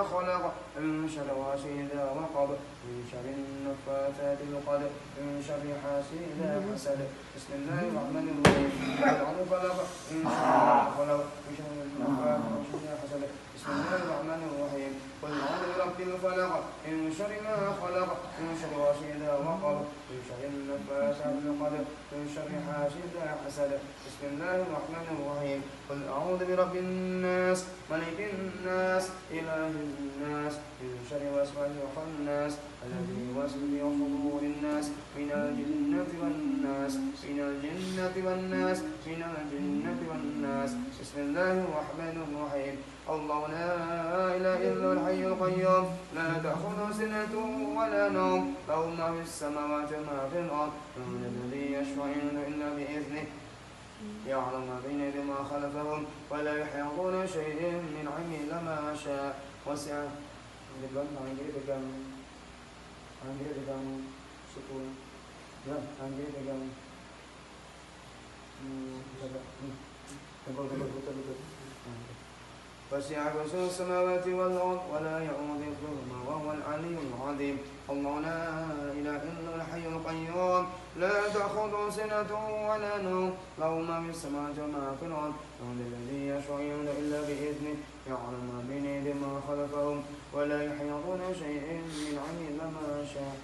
خلق من شر غاسق إذا وقب من شر النفاثات في العقد من شر حاسد إذا حسد بسم الله الرحمن الرحيم قل خلق من شر ما خلق من شر النفاثات إذا حسد بسم الله الرحمن الرحيم قل أعوذ برب الفلق من شر ما خلق من شر غاسق إذا وقب من شر النفاثات في العقد من شر حاسد إذا حسد بسم الله الرحمن الرحيم قل أعوذ برب الناس ملك الناس إله الناس من شر الوسواس الخناس الذي يوسوس في صدور الناس من الجنة والناس من الجنة والناس من الجنة والناس بسم الله الرحمن الرحيم الله لا إله إلا الحي القيوم لا تأخذه سنة ولا نوم له ما في السماوات وما في الأرض من الذي يشفع عنده إلا بإذنه يعلم ما بين يديهم وما خلفهم ولا يحيطون شيء من علمه إلا ما شاء وسع Anggir pegang sepul ya, anggir pegang betul. وسع كرسيه السماوات والأرض ولا يؤوده حفظهما وهو العلي العظيم الله لا إله إلا الحي القيوم لا تأخذه سنة ولا نوم له ما في السماوات وما في الأرض من الذي يشفع عنده إلا بإذنه يعلم ما بين يديهم وما خلفهم ولا يحيطون شيء من علمه إلا ما شاء.